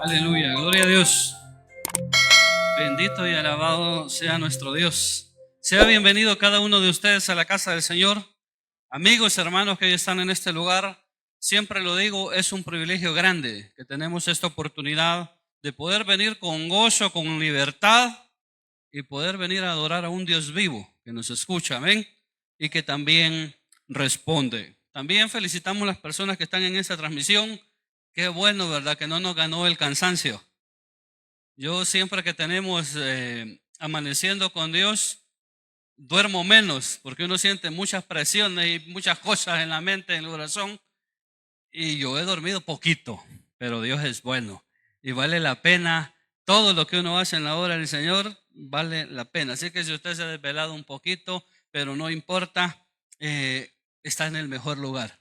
Aleluya, gloria a Dios. Bendito y alabado sea nuestro Dios. Sea bienvenido cada uno de ustedes a la casa del Señor. Amigos, hermanos que hoy están en este lugar, siempre lo digo, es un privilegio grande que tenemos esta oportunidad de poder venir con gozo, con libertad y poder venir a adorar a un Dios vivo que nos escucha, amén, y que también responde. También felicitamos a las personas que están en esta transmisión. Qué bueno, ¿verdad? Que no nos ganó el cansancio. Yo siempre que tenemos amaneciendo con Dios, duermo menos porque uno siente muchas presiones y muchas cosas en la mente, en el corazón. Y yo he dormido poquito, pero Dios es bueno y vale la pena. Todo lo que uno hace en la obra del Señor vale la pena. Así que si usted se ha desvelado un poquito, pero no importa, está en el mejor lugar.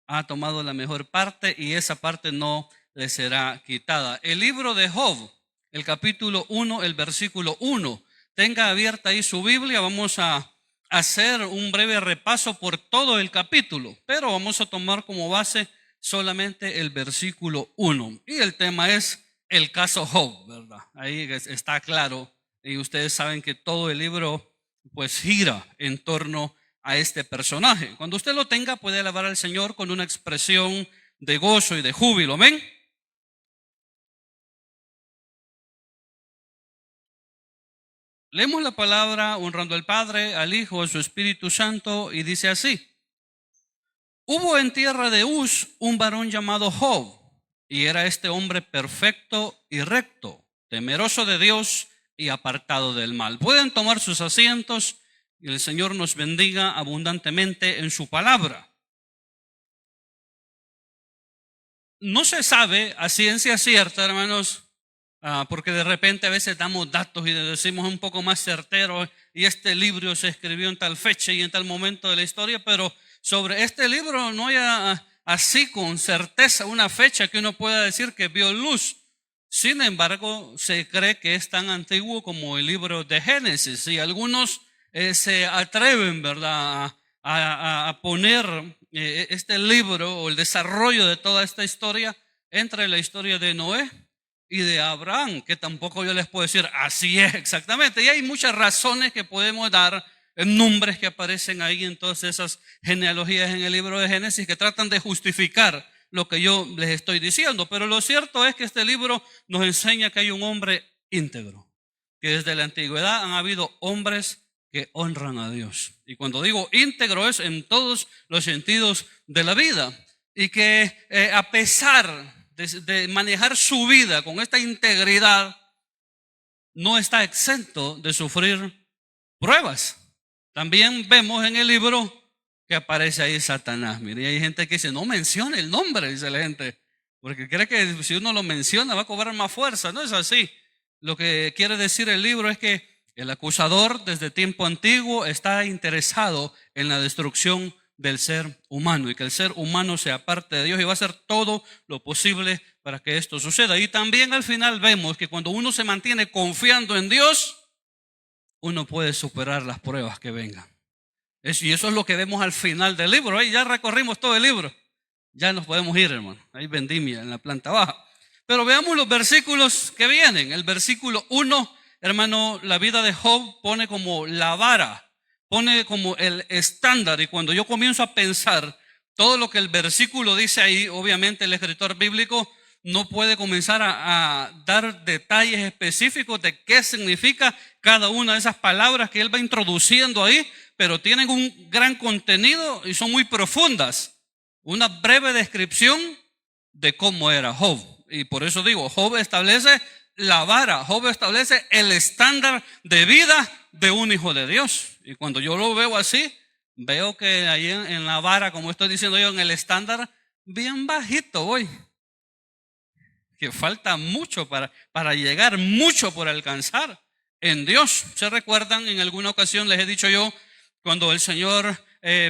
Ha tomado la mejor parte y esa parte no le será quitada. El libro de Job, el capítulo 1, el versículo 1. Tenga abierta ahí su Biblia. Vamos a hacer un breve repaso por todo el capítulo, pero vamos a tomar como base solamente el versículo 1. Y el tema es el caso Job, ¿verdad? Ahí está claro. Y ustedes saben que todo el libro pues gira en torno a este personaje. Cuando usted lo tenga, puede alabar al Señor con una expresión de gozo y de júbilo. Amén. Leemos la palabra honrando al Padre, al Hijo, a su Espíritu Santo, y dice así: hubo en tierra de Uz un varón llamado Job, y era este hombre perfecto y recto, temeroso de Dios y apartado del mal. Pueden tomar sus asientos y el Señor nos bendiga abundantemente en su palabra. No se sabe a ciencia cierta, hermanos, porque de repente a veces damos datos y decimos un poco más certero, y este libro se escribió en tal fecha y en tal momento de la historia, pero sobre este libro no hay así con certeza una fecha que uno pueda decir que vio luz. Sin embargo, se cree que es tan antiguo como el libro de Génesis, y algunos se atreven, ¿verdad?, a poner este libro o el desarrollo de toda esta historia entre la historia de Noé y de Abraham, que tampoco yo les puedo decir así es exactamente. Y hay muchas razones que podemos dar, nombres que aparecen ahí en todas esas genealogías en el libro de Génesis que tratan de justificar lo que yo les estoy diciendo. Pero lo cierto es que este libro nos enseña que hay un hombre íntegro, que desde la antigüedad han habido hombres que honran a Dios. Y cuando digo íntegro es en todos los sentidos de la vida, y que a pesar de manejar su vida con esta integridad, no está exento de sufrir pruebas. También vemos en el libro que aparece ahí Satanás. Mire, y hay gente que dice, no mencione el nombre, dice la gente, porque cree que si uno lo menciona va a cobrar más fuerza. No es así. Lo que quiere decir el libro es que el acusador desde tiempo antiguo está interesado en la destrucción del ser humano, y que el ser humano se aparte de Dios, y va a hacer todo lo posible para que esto suceda. Y también al final vemos que cuando uno se mantiene confiando en Dios, uno puede superar las pruebas que vengan. Y eso es lo que vemos al final del libro. Ahí ya recorrimos todo el libro, ya nos podemos ir, hermano. Hay vendimia en la planta baja. Pero veamos los versículos que vienen. El versículo 1, hermano, la vida de Job pone como la vara, pone como el estándar. Y cuando yo comienzo a pensar todo lo que el versículo dice ahí, obviamente el escritor bíblico no puede comenzar a dar detalles específicos de qué significa cada una de esas palabras que él va introduciendo ahí, pero tienen un gran contenido y son muy profundas. Una breve descripción de cómo era Job. Y por eso digo, Job establece la vara, Job establece el estándar de vida de un hijo de Dios. Y cuando yo lo veo así, veo que ahí en la vara, como estoy diciendo yo, en el estándar, bien bajito voy. Que falta mucho para llegar, mucho por alcanzar en Dios. ¿Se recuerdan? En alguna ocasión les he dicho yo, cuando el Señor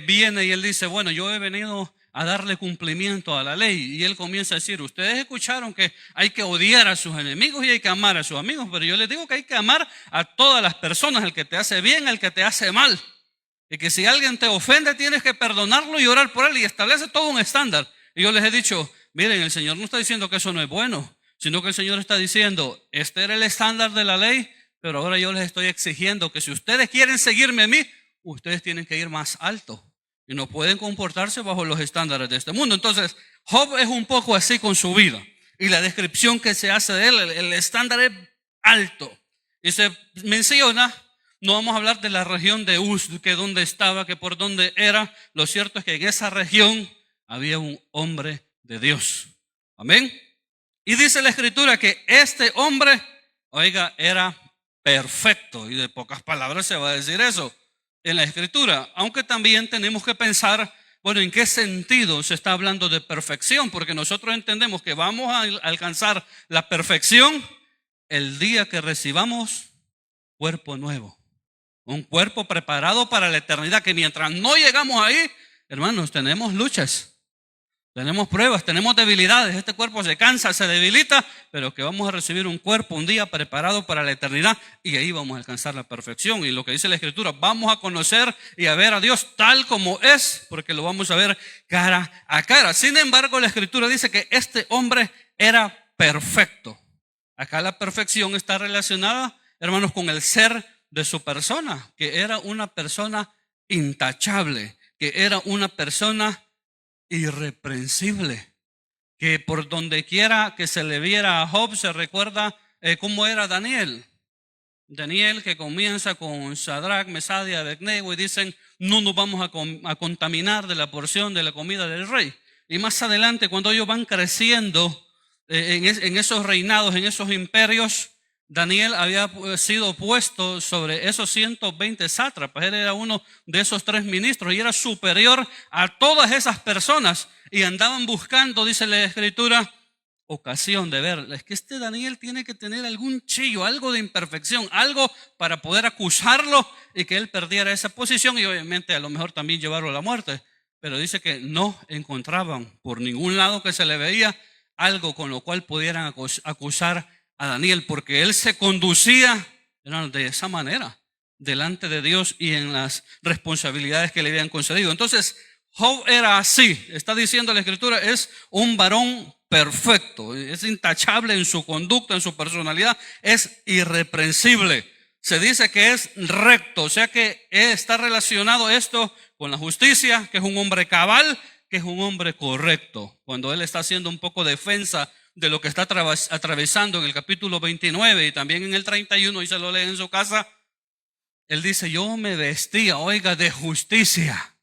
viene y Él dice, bueno, yo he venido a darle cumplimiento a la ley. Y Él comienza a decir, ustedes escucharon que hay que odiar a sus enemigos y hay que amar a sus amigos, pero yo les digo que hay que amar a todas las personas, el que te hace bien, el que te hace mal. Y que si alguien te ofende, tienes que perdonarlo y orar por él, y establece todo un estándar. Y yo les he dicho, miren, el Señor no está diciendo que eso no es bueno. sino que el Señor está diciendo, este era el estándar de la ley, pero ahora yo les estoy exigiendo que si ustedes quieren seguirme a mí, ustedes tienen que ir más alto y no pueden comportarse bajo los estándares de este mundo. Entonces, Job es un poco así con su vida y la descripción que se hace de él, el estándar es alto. Y se menciona, no vamos a hablar de la región de Uz, que dónde estaba, que por dónde era. Lo cierto es que en esa región había un hombre de Dios. Amén. Y dice la Escritura que este hombre, oiga, era perfecto. Y de pocas palabras se va a decir eso en la Escritura. Aunque también tenemos que pensar, bueno, ¿en qué sentido se está hablando de perfección? Porque nosotros entendemos que vamos a alcanzar la perfección el día que recibamos cuerpo nuevo. Un cuerpo preparado para la eternidad, que mientras no llegamos ahí, hermanos, tenemos luchas. Tenemos pruebas, tenemos debilidades, este cuerpo se cansa, se debilita, pero que vamos a recibir un cuerpo un día preparado para la eternidad y ahí vamos a alcanzar la perfección. Y lo que dice la Escritura, vamos a conocer y a ver a Dios tal como es, porque lo vamos a ver cara a cara. Sin embargo, la Escritura dice que este hombre era perfecto. Acá la perfección está relacionada, hermanos, con el ser de su persona, que era una persona intachable, que era una persona irreprensible, que por donde quiera que se le viera a Job se recuerda cómo era Daniel. Daniel, que comienza con Sadrach, Mesad y Abednego y dicen, no nos vamos a contaminar de la porción de la comida del rey. Y más adelante, cuando ellos van creciendo en esos reinados, en esos imperios, Daniel había sido puesto sobre esos 120 sátrapas. Él era uno de esos 3 ministros y era superior a todas esas personas. Y andaban buscando, dice la Escritura, ocasión de ver. Es que este Daniel tiene que tener algún chillo, algo de imperfección, algo para poder acusarlo y que él perdiera esa posición y obviamente a lo mejor también llevarlo a la muerte. Pero dice que no encontraban por ningún lado que se le veía algo con lo cual pudieran acusar a Daniel, porque él se conducía de esa manera delante de Dios y en las responsabilidades que le habían concedido. Entonces Job era así, está diciendo la Escritura, es un varón perfecto, es intachable en su conducta, en su personalidad, es irreprensible. Se dice que es recto, o sea que está relacionado esto con la justicia, que es un hombre cabal, que es un hombre correcto. Cuando él está haciendo un poco defensa de lo que está atravesando en el capítulo 29 y también en el 31, y se lo lee en su casa, él dice, yo me vestía, oiga, de justicia.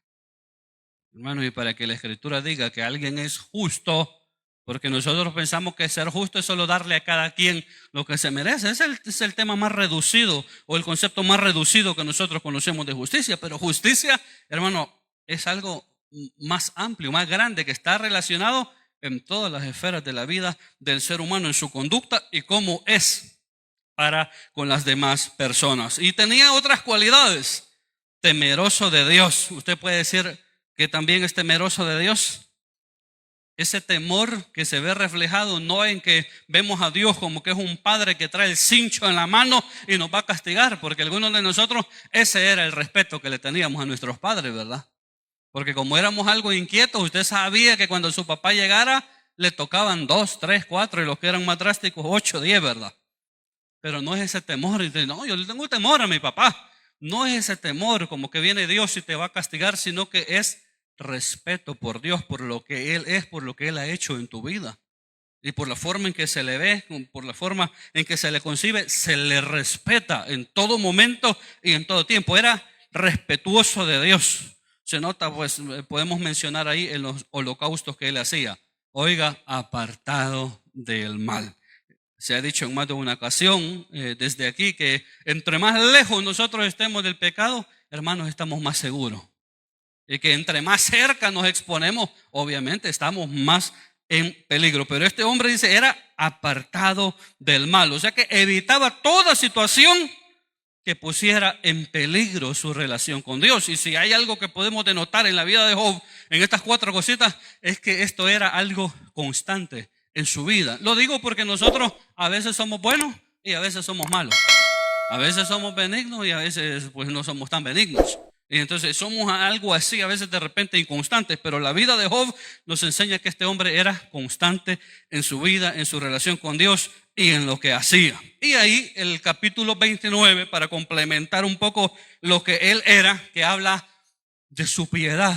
Hermano, y para que la Escritura diga que alguien es justo, porque nosotros pensamos que ser justo es solo darle a cada quien lo que se merece. Es el tema más reducido o el concepto más reducido que nosotros conocemos de justicia. Pero justicia, hermano, es algo más amplio, más grande, que está relacionado en todas las esferas de la vida del ser humano, en su conducta y cómo es para con las demás personas. Y tenía otras cualidades. Temeroso de Dios. Usted puede decir que también es temeroso de Dios. Ese temor que se ve reflejado no en que vemos a Dios como que es un padre que trae el cincho en la mano y nos va a castigar, porque algunos de nosotros ese era el respeto que le teníamos a nuestros padres, ¿verdad? Porque como éramos algo inquietos, usted sabía que cuando su papá llegara le tocaban 2, 3, 4 y los que eran más drásticos 8, 10, ¿verdad? Pero no es ese temor, no, yo le tengo temor a mi papá. No es ese temor como que viene Dios y te va a castigar, sino que es respeto por Dios, por lo que Él es, por lo que Él ha hecho en tu vida. Y por la forma en que se le ve, por la forma en que se le concibe, se le respeta en todo momento y en todo tiempo. Era respetuoso de Dios. Se nota, pues, podemos mencionar ahí en los holocaustos que Él hacía. Oiga, apartado del mal. Se ha dicho en más de una ocasión desde aquí que entre más lejos nosotros estemos del pecado, hermanos, estamos más seguros. Y que entre más cerca nos exponemos, obviamente estamos más en peligro. Pero este hombre dice, era apartado del mal. O sea que evitaba toda situación que pusiera en peligro su relación con Dios. Y si hay algo que podemos denotar en la vida de Job, en estas 4 cositas, es que esto era algo constante en su vida. Lo digo porque nosotros a veces somos buenos y a veces somos malos. A veces somos benignos y a veces pues no somos tan benignos. Y entonces somos algo así, a veces de repente inconstantes, pero la vida de Job nos enseña que este hombre era constante en su vida, en su relación con Dios y en lo que hacía. Y ahí el capítulo 29, para complementar un poco lo que él era, que habla de su piedad.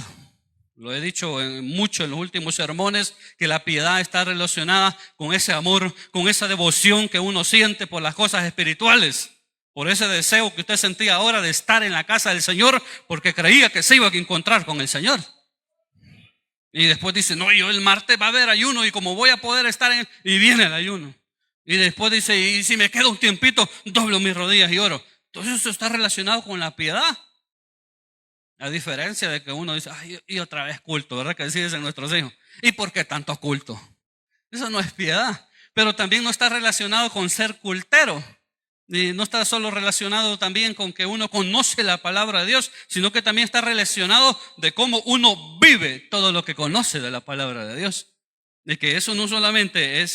Lo he dicho mucho en los últimos sermones, que la piedad está relacionada con ese amor, con esa devoción que uno siente por las cosas espirituales. Por ese deseo que usted sentía ahora de estar en la casa del Señor, porque creía que se iba a encontrar con el Señor. Y después dice, no, yo el martes va a haber ayuno y como voy a poder estar y viene el ayuno. Y después dice, y si me queda un tiempito, doblo mis rodillas y oro. Entonces eso está relacionado con la piedad. A diferencia de que uno dice, ay, y otra vez culto, ¿verdad? Que así dicen nuestros hijos. ¿Y por qué tanto culto? Eso no es piedad. Pero también no está relacionado con ser cultero. Y no está solo relacionado también con que uno conoce la palabra de Dios, sino que también está relacionado de cómo uno vive todo lo que conoce de la palabra de Dios. De que eso no solamente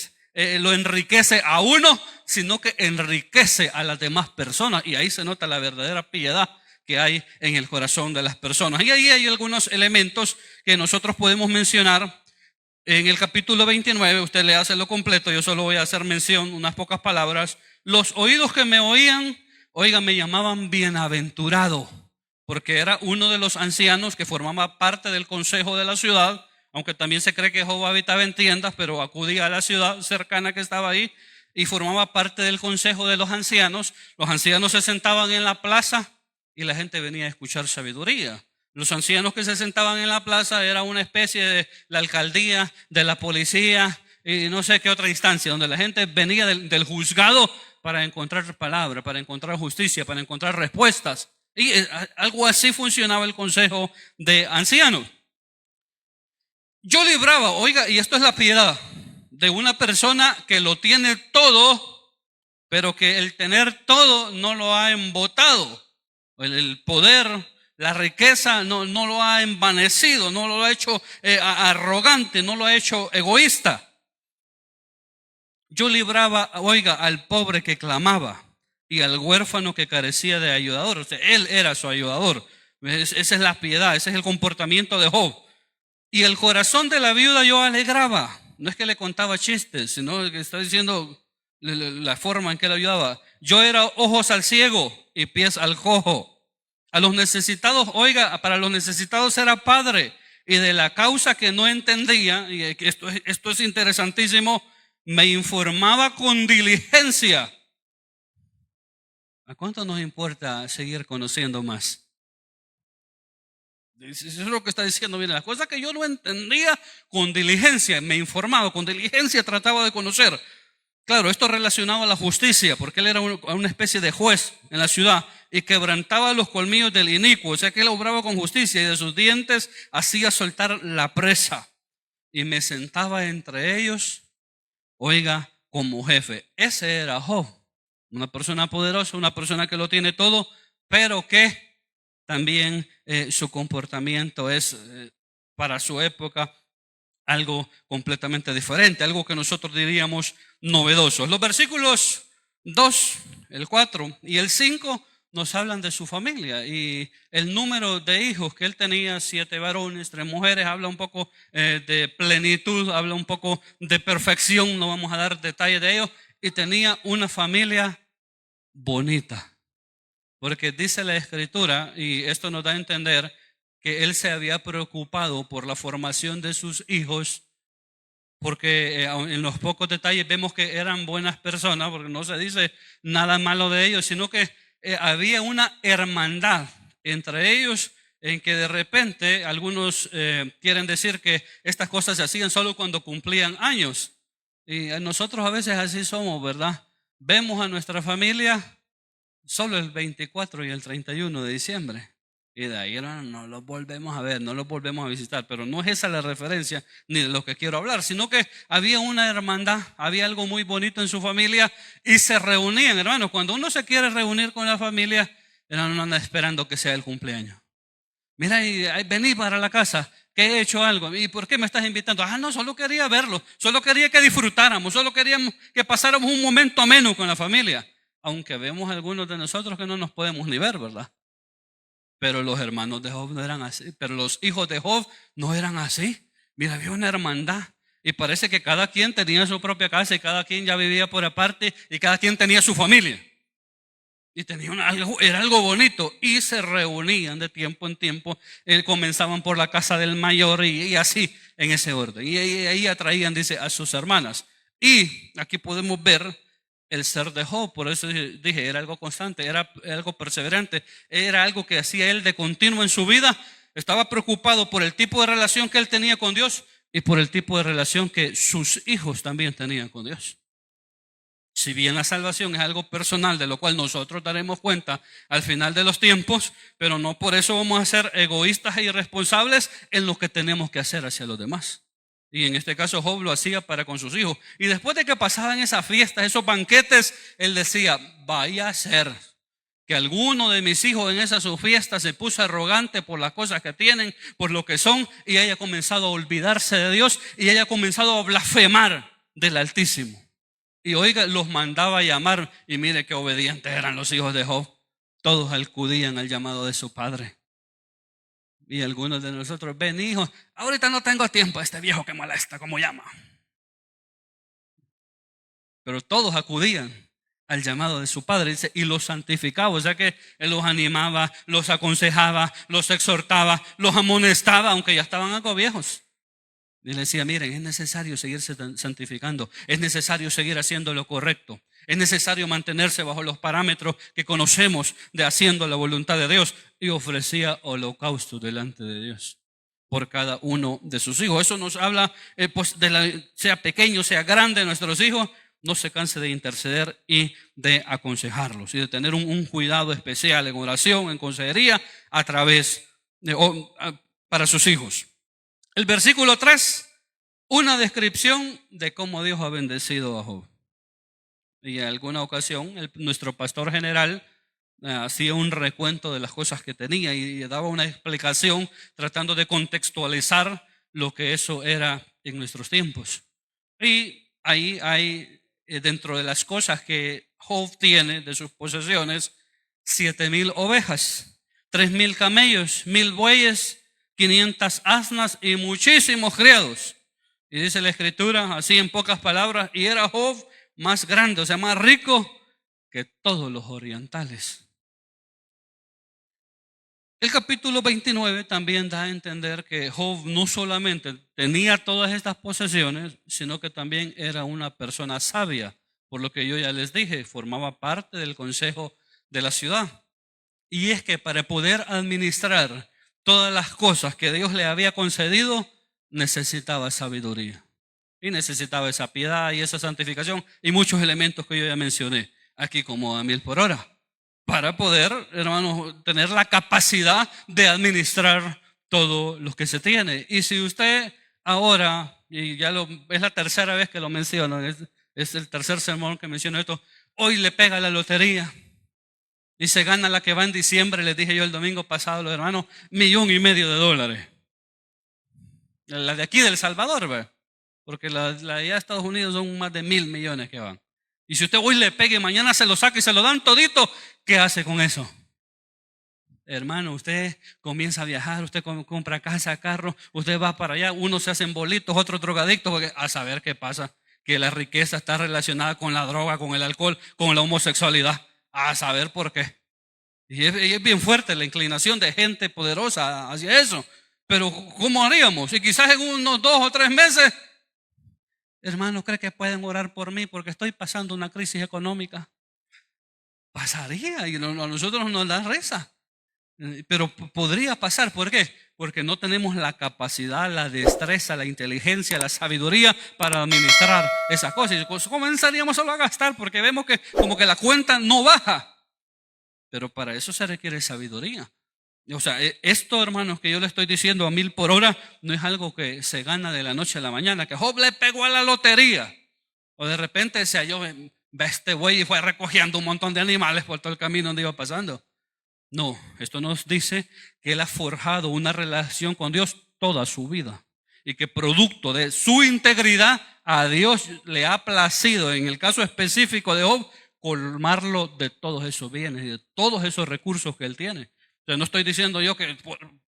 lo enriquece a uno, sino que enriquece a las demás personas. Y ahí se nota la verdadera piedad que hay en el corazón de las personas. Y ahí hay algunos elementos que nosotros podemos mencionar. En el capítulo 29, usted le hace lo completo, yo solo voy a hacer mención, unas pocas palabras. Los oídos que me oían, me llamaban bienaventurado, porque era uno de los ancianos que formaba parte del consejo de la ciudad, aunque también se cree que Job habitaba en tiendas, pero acudía a la ciudad cercana que estaba ahí y formaba parte del consejo de los ancianos. Los ancianos se sentaban en la plaza y la gente venía a escuchar sabiduría. Los ancianos que se sentaban en la plaza era una especie de la alcaldía, de la policía y no sé qué otra instancia, donde la gente venía del juzgado para encontrar palabra, para encontrar justicia, para encontrar respuestas. Y algo así funcionaba el consejo de ancianos. Yo libraba, y esto es la piedad, de una persona que lo tiene todo, pero que el tener todo no lo ha embotado. El poder, la riqueza no lo ha envanecido, no lo ha hecho arrogante, no lo ha hecho egoísta. Yo libraba, al pobre que clamaba y al huérfano que carecía de ayudador. O sea, él era su ayudador. Esa es la piedad, ese es el comportamiento de Job. Y el corazón de la viuda yo alegraba. No es que le contaba chistes, sino que está diciendo la forma en que le ayudaba. Yo era ojos al ciego y pies al cojo. A los necesitados, para los necesitados era padre. Y de la causa que no entendía, y esto es interesantísimo, me informaba con diligencia. ¿A cuánto nos importa seguir conociendo más? Eso es lo que está diciendo. Mira, las cosas que yo no entendía, con diligencia me informaba, con diligencia trataba de conocer. Claro, esto relacionado a la justicia, porque él era una especie de juez en la ciudad y quebrantaba los colmillos del inicuo, o sea que él obraba con justicia y de sus dientes hacía soltar la presa y me sentaba entre ellos, como jefe. Ese era Job, una persona poderosa, una persona que lo tiene todo, pero que también su comportamiento es para su época algo completamente diferente, algo que nosotros diríamos novedoso. Los versículos 2, el 4 y el 5 nos hablan de su familia y el número de hijos que él tenía, 7 varones, 3 mujeres, habla un poco de plenitud, habla un poco de perfección, no vamos a dar detalles de ello, y tenía una familia bonita. Porque dice la Escritura, y esto nos da a entender que él se había preocupado por la formación de sus hijos, porque en los pocos detalles vemos que eran buenas personas, porque no se dice nada malo de ellos, sino que había una hermandad entre ellos, en que de repente algunos quieren decir que estas cosas se hacían solo cuando cumplían años. Y nosotros a veces así somos, ¿verdad? Vemos a nuestra familia solo el 24 y el 31 de diciembre. Y de ahí no los volvemos a ver, no los volvemos a visitar. Pero no es esa la referencia ni de lo que quiero hablar, sino que había una hermandad, había algo muy bonito en su familia y se reunían, hermanos. Cuando uno se quiere reunir con la familia, no anda esperando que sea el cumpleaños. Mira, vení para la casa, que he hecho algo. ¿Y por qué me estás invitando? No, solo quería verlo, solo quería que disfrutáramos, solo queríamos que pasáramos un momento ameno con la familia. Aunque vemos algunos de nosotros que no nos podemos ni ver, ¿verdad? Pero los hermanos de Job no eran así. Pero los hijos de Job no eran así. Mira, había una hermandad. Y parece que cada quien tenía su propia casa y cada quien ya vivía por aparte y cada quien tenía su familia. Y tenían era algo bonito. Y se reunían de tiempo en tiempo. Comenzaban por la casa del mayor y así en ese orden. Y ahí atraían, dice, a sus hermanas. Y aquí podemos ver el ser de Job. Por eso dije, era algo constante, era algo perseverante, era algo que hacía él de continuo en su vida. Estaba preocupado por el tipo de relación que él tenía con Dios y por el tipo de relación que sus hijos también tenían con Dios. Si bien la salvación es algo personal, de lo cual nosotros daremos cuenta al final de los tiempos, pero no por eso vamos a ser egoístas e irresponsables en lo que tenemos que hacer hacia los demás. Y en este caso Job lo hacía para con sus hijos. Y después de que pasaban esas fiestas, esos banquetes, él decía, vaya a ser que alguno de mis hijos en esas sus fiestas se puso arrogante por las cosas que tienen, por lo que son, y haya comenzado a olvidarse de Dios y haya comenzado a blasfemar del Altísimo. Y oiga, los mandaba a llamar y mire qué obedientes eran los hijos de Job. Todos acudían al llamado de su padre. Y algunos de nosotros, ven hijo, ahorita no tengo tiempo, este viejo que molesta, ¿cómo llama? Pero todos acudían al llamado de su padre, dice, y los santificaba, o sea que él los animaba, los aconsejaba, los exhortaba, los amonestaba, aunque ya estaban algo viejos. Y le decía, miren, es necesario seguirse santificando, es necesario seguir haciendo lo correcto, es necesario mantenerse bajo los parámetros que conocemos de haciendo la voluntad de Dios. Y ofrecía holocausto delante de Dios por cada uno de sus hijos. Eso nos habla, pues, sea pequeño, sea grande, nuestros hijos, no se canse de interceder y de aconsejarlos y de tener un cuidado especial en oración, en consejería, a través para sus hijos. El versículo 3, una descripción de cómo Dios ha bendecido a Job. Y en alguna ocasión nuestro pastor general hacía un recuento de las cosas que tenía y daba una explicación tratando de contextualizar lo que eso era en nuestros tiempos. Y ahí hay, dentro de las cosas que Job tiene de sus posesiones, 7,000 ovejas, 3,000 camellos, 1,000 bueyes, 500 asnas y muchísimos criados. Y dice la escritura, así en pocas palabras, y era Job más grande, o sea, más rico que todos los orientales. El capítulo 29 también da a entender que Job no solamente tenía todas estas posesiones, sino que también era una persona sabia, por lo que yo ya les dije, formaba parte del consejo de la ciudad. Y es que para poder administrar todas las cosas que Dios le había concedido, necesitaba sabiduría. Y necesitaba esa piedad y esa santificación y muchos elementos que yo ya mencioné aquí como a 1,000 por hora. Para poder, hermanos, tener la capacidad de administrar todo lo que se tiene. Y si usted ahora, y ya es la tercera vez que lo menciono, es el tercer sermón que menciono esto, hoy le pega la lotería y se gana la que va en diciembre, les dije yo el domingo pasado a los hermanos, $1,500,000. La de aquí del Salvador, ¿ve? Porque la de allá de Estados Unidos son más de 1,000 millones que van. Y si usted hoy le pegue, mañana se lo saca y se lo dan todito, ¿qué hace con eso? Hermano, usted comienza a viajar, usted compra casa, carro, usted va para allá, unos se hacen bolitos, otros drogadictos, porque a saber qué pasa, que la riqueza está relacionada con la droga, con el alcohol, con la homosexualidad, a saber por qué. Y es bien fuerte la inclinación de gente poderosa hacia eso. Pero ¿cómo haríamos? Y quizás en unos 2 o 3 meses, hermano, ¿cree que pueden orar por mí porque estoy pasando una crisis económica? Pasaría y a nosotros nos da risa. Pero podría pasar, ¿por qué? Porque no tenemos la capacidad, la destreza, la inteligencia, la sabiduría para administrar esas cosas. Y pues comenzaríamos solo a gastar porque vemos que como que la cuenta no baja. Pero para eso se requiere sabiduría. O sea, esto, hermanos, que yo le estoy diciendo a 1,000 por hora, no es algo que se gana de la noche a la mañana, que Job le pegó a la lotería. O de repente se halló, ve este güey y fue recogiendo un montón de animales por todo el camino donde iba pasando. No, esto nos dice que él ha forjado una relación con Dios toda su vida. Y que producto de su integridad, a Dios le ha placido, en el caso específico de Job, colmarlo de todos esos bienes y de todos esos recursos que él tiene. O sea, no estoy diciendo yo que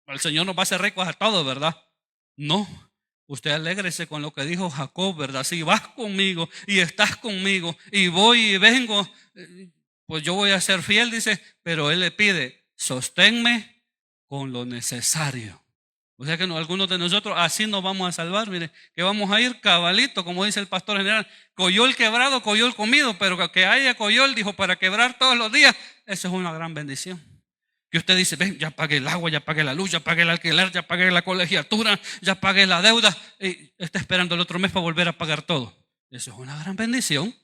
el Señor nos va a hacer ricos a todos, ¿verdad? No. Usted alégrese con lo que dijo Jacob, ¿verdad? Si vas conmigo y estás conmigo y voy y vengo, pues yo voy a ser fiel, dice, pero él le pide, sosténme con lo necesario. O sea que algunos de nosotros así nos vamos a salvar, mire, que vamos a ir cabalito, como dice el pastor general, coyol quebrado, coyol comido, pero que haya coyol, dijo, para quebrar todos los días, eso es una gran bendición. Que usted dice, ven, ya pagué el agua, ya pagué la luz, ya pagué el alquiler, ya pagué la colegiatura, ya pagué la deuda, y está esperando el otro mes para volver a pagar todo. Eso es una gran bendición.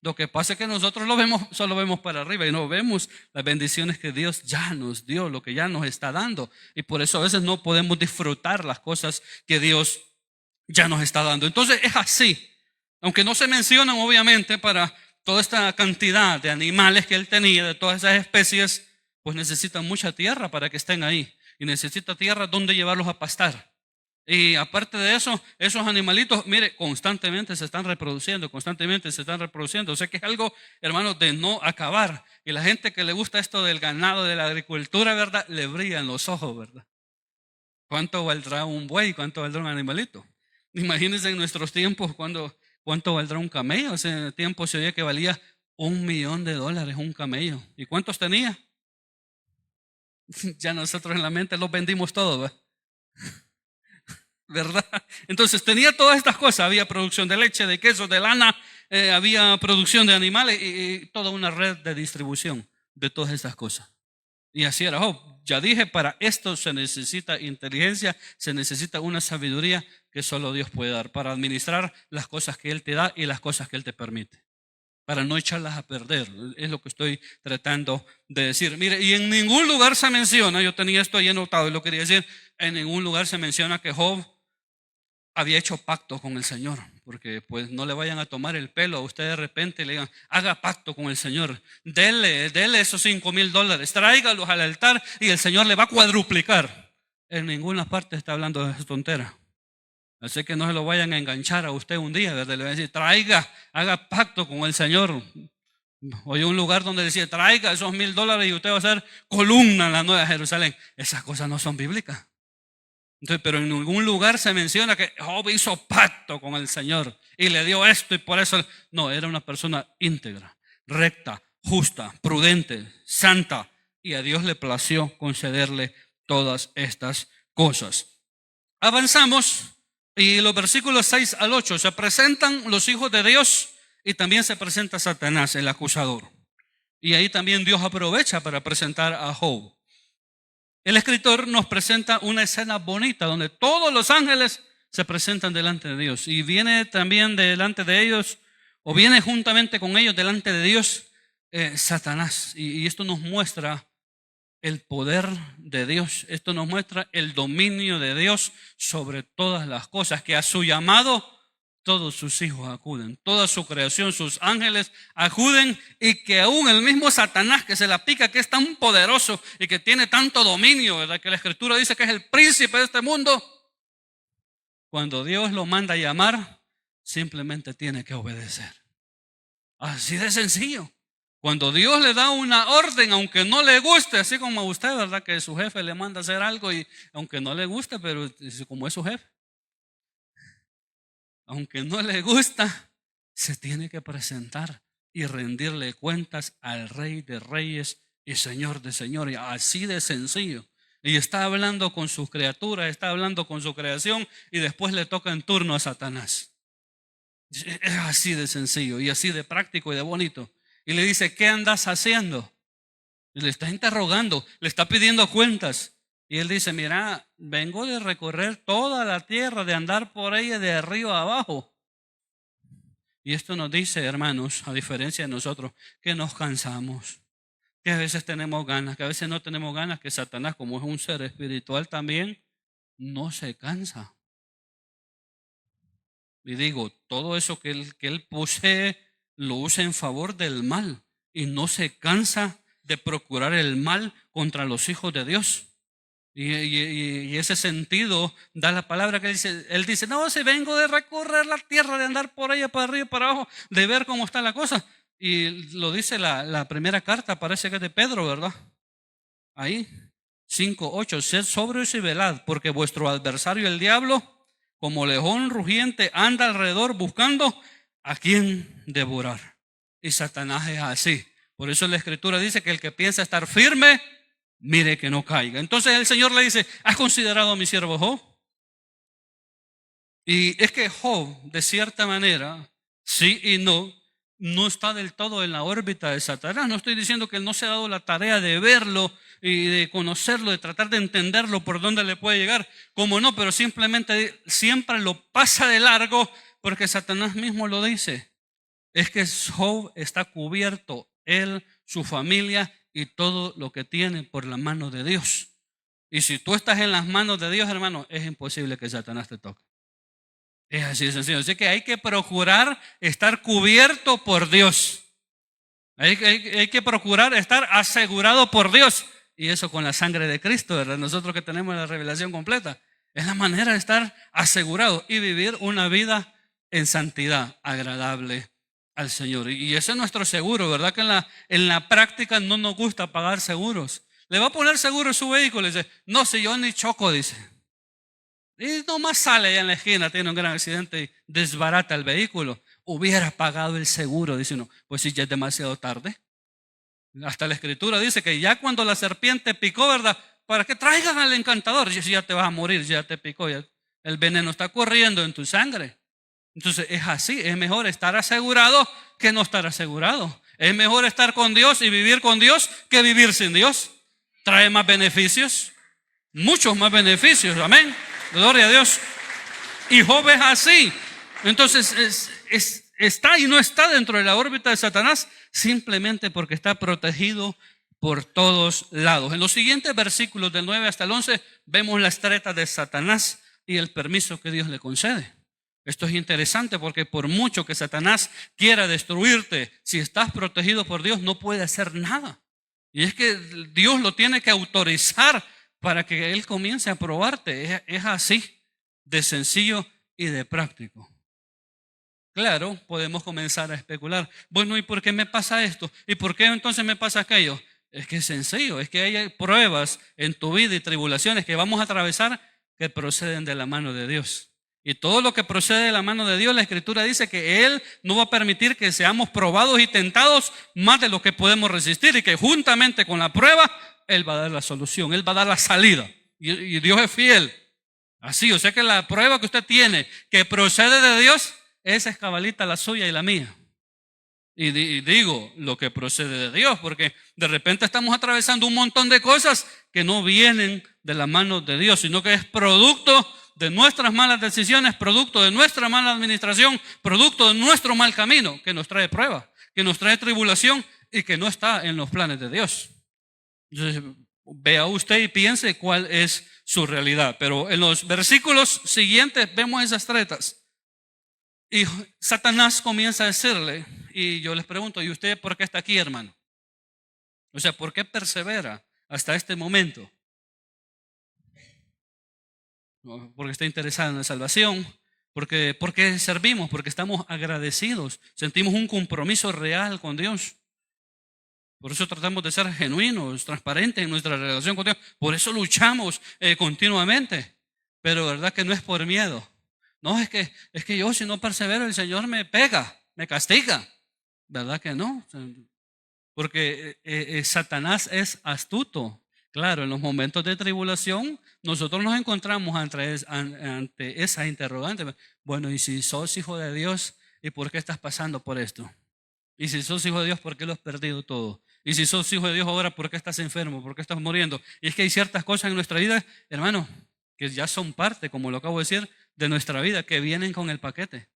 Lo que pasa es que nosotros lo vemos, solo vemos para arriba y no vemos las bendiciones que Dios ya nos dio, lo que ya nos está dando. Y por eso a veces no podemos disfrutar las cosas que Dios ya nos está dando. Entonces es así. Aunque no se mencionan obviamente para toda esta cantidad de animales que él tenía, de todas esas especies, pues necesitan mucha tierra para que estén ahí. Y necesita tierra donde llevarlos a pastar. Y aparte de eso, esos animalitos, mire, constantemente se están reproduciendo, O sea que es algo, hermanos, de no acabar. Y la gente que le gusta esto del ganado, de la agricultura, ¿verdad? Le brillan los ojos, ¿verdad? ¿Cuánto valdrá un buey? ¿Cuánto valdrá un animalito? Imagínense en nuestros tiempos cuánto valdrá un camello. Hace tiempo se oía que valía $1,000,000 un camello. ¿Y cuántos tenía? Ya nosotros en la mente los vendimos todos, ¿verdad? ¿Verdad? Entonces tenía todas estas cosas, había producción de leche, de queso, de lana, había producción de animales y toda una red de distribución de todas estas cosas. Y así era Job. Ya dije, para esto se necesita inteligencia, se necesita una sabiduría que solo Dios puede dar para administrar las cosas que Él te da y las cosas que Él te permite, para no echarlas a perder. Es lo que estoy tratando de decir. Mire, y en ningún lugar se menciona, yo tenía esto ahí anotado y lo quería decir, en ningún lugar se menciona que Job había hecho pacto con el Señor, porque pues no le vayan a tomar el pelo a usted de repente y le digan, haga pacto con el Señor, dele esos $5,000, tráigalos al altar y el Señor le va a cuadruplicar. En ninguna parte está hablando de esa tontera. Así que no se lo vayan a enganchar a usted un día, ¿verdad? Le van a decir, traiga, haga pacto con el Señor. Oye, un lugar donde decía, traiga esos $1,000 y usted va a ser columna en la Nueva Jerusalén. Esas cosas no son bíblicas. Entonces, pero en ningún lugar se menciona que Job hizo pacto con el Señor y le dio esto y por eso. No, era una persona íntegra, recta, justa, prudente, santa, y a Dios le plació concederle todas estas cosas. Avanzamos y los versículos 6 al 8 se presentan los hijos de Dios y también se presenta Satanás, el acusador. Y ahí también Dios aprovecha para presentar a Job. El escritor nos presenta una escena bonita donde todos los ángeles se presentan delante de Dios y viene también delante de ellos, o viene juntamente con ellos delante de Dios, Satanás. Y esto nos muestra el poder de Dios, esto nos muestra el dominio de Dios sobre todas las cosas, que a su llamado todos sus hijos acuden, toda su creación, sus ángeles acuden, y que aún el mismo Satanás que se la pica, que es tan poderoso y que tiene tanto dominio, ¿verdad? Que la Escritura dice que es el príncipe de este mundo, cuando Dios lo manda a llamar, simplemente tiene que obedecer. Así de sencillo. Cuando Dios le da una orden, aunque no le guste, así como a usted, ¿verdad? Que su jefe le manda a hacer algo y aunque no le guste, pero como es su jefe, aunque no le gusta, se tiene que presentar y rendirle cuentas al Rey de Reyes y Señor de Señores. Así de sencillo. Y está hablando con sus criaturas, está hablando con su creación, y después le toca en turno a Satanás. Es así de sencillo y así de práctico y de bonito. Y le dice, ¿qué andas haciendo? Y le está interrogando, le está pidiendo cuentas. Y él dice, mira, vengo de recorrer toda la tierra, de andar por ella de arriba a abajo. Y esto nos dice, hermanos, a diferencia de nosotros, que nos cansamos, que a veces tenemos ganas, que a veces no tenemos ganas, que Satanás, como es un ser espiritual también, no se cansa. Y digo, todo eso que él posee, lo usa en favor del mal y no se cansa de procurar el mal contra los hijos de Dios. Y ese sentido da la palabra que él dice, no, si vengo de recorrer la tierra, de andar por ella, para arriba y para abajo, de ver cómo está la cosa. Y lo dice la primera carta, parece que es de Pedro, ¿verdad? Ahí, 5:8, sed sobrios y velad, porque vuestro adversario el diablo, como león rugiente, anda alrededor buscando a quien devorar. Y Satanás es así. Por eso la Escritura dice que el que piensa estar firme, mire que no caiga. Entonces el Señor le dice, ¿has considerado a mi siervo Job? Y es que Job, de cierta manera, sí y no está del todo en la órbita de Satanás. No estoy diciendo que él no se ha dado la tarea de verlo y de conocerlo, de tratar de entenderlo por dónde le puede llegar. Como no, pero simplemente siempre lo pasa de largo porque Satanás mismo lo dice. Es que Job está cubierto, él, su familia y todo lo que tiene por la mano de Dios. Y si tú estás en las manos de Dios, hermano, es imposible que Satanás te toque. Es así de sencillo. Así que hay que procurar estar cubierto por Dios. Hay que procurar estar asegurado por Dios. Y eso con la sangre de Cristo, ¿verdad? Nosotros que tenemos la revelación completa. Es la manera de estar asegurado y vivir una vida en santidad, agradable al Señor. Y ese es nuestro seguro, ¿verdad? Que en la práctica no nos gusta pagar seguros. Le va a poner seguro su vehículo y dice, no, si yo ni choco, dice. Y nomás sale allá en la esquina, tiene un gran accidente y desbarata el vehículo. Hubiera pagado el seguro, dice uno. Pues si ya es demasiado tarde. Hasta la Escritura dice que ya cuando la serpiente picó, ¿verdad? ¿Para qué traigan al encantador? Si ya te vas a morir, ya te picó, ya el veneno está corriendo en tu sangre. Entonces es así, es mejor estar asegurado que no estar asegurado. Es mejor estar con Dios y vivir con Dios que vivir sin Dios. Trae más beneficios, muchos más beneficios, amén. Gloria a Dios. Y Job es así. Entonces está y no está dentro de la órbita de Satanás simplemente porque está protegido por todos lados. En los siguientes versículos del 9 hasta el 11 vemos las tretas de Satanás y el permiso que Dios le concede. Esto es interesante porque por mucho que Satanás quiera destruirte, si estás protegido por Dios no puede hacer nada. Y es que Dios lo tiene que autorizar para que Él comience a probarte. Es así de sencillo y de práctico. Claro, podemos comenzar a especular. Bueno, ¿y por qué me pasa esto? ¿Y por qué entonces me pasa aquello? Es que es sencillo, es que hay pruebas en tu vida y tribulaciones que vamos a atravesar que proceden de la mano de Dios. Y todo lo que procede de la mano de Dios, la Escritura dice que Él no va a permitir que seamos probados y tentados más de lo que podemos resistir y que juntamente con la prueba, Él va a dar la solución, Él va a dar la salida. Y Dios es fiel. Así, o sea que la prueba que usted tiene que procede de Dios, esa es cabalita la suya y la mía. Y digo lo que procede de Dios, porque de repente estamos atravesando un montón de cosas que no vienen de la mano de Dios, sino que es producto de nuestras malas decisiones, producto de nuestra mala administración, producto de nuestro mal camino, que nos trae prueba, que nos trae tribulación y que no está en los planes de Dios. Entonces, vea usted y piense cuál es su realidad. Pero en los versículos siguientes vemos esas tretas. Y Satanás comienza a decirle, y yo les pregunto, ¿y usted por qué está aquí, hermano? O sea, ¿por qué persevera hasta este momento? Porque está interesado en la salvación, porque servimos, porque estamos agradecidos, sentimos un compromiso real con Dios. Por eso tratamos de ser genuinos, transparentes en nuestra relación con Dios. Por eso luchamos continuamente. Pero verdad que no es por miedo. No, es que yo si no persevero el Señor me pega, me castiga. ¿Verdad que no? Porque Satanás es astuto. Claro, en los momentos de tribulación nosotros nos encontramos ante esa interrogante. Bueno, y si sos hijo de Dios, ¿y por qué estás pasando por esto? Y si sos hijo de Dios, ¿por qué lo has perdido todo? Y si sos hijo de Dios ahora, ¿por qué estás enfermo? ¿Por qué estás muriendo? Y es que hay ciertas cosas en nuestra vida, hermano, que ya son parte, como lo acabo de decir, de nuestra vida, que vienen con el paquete.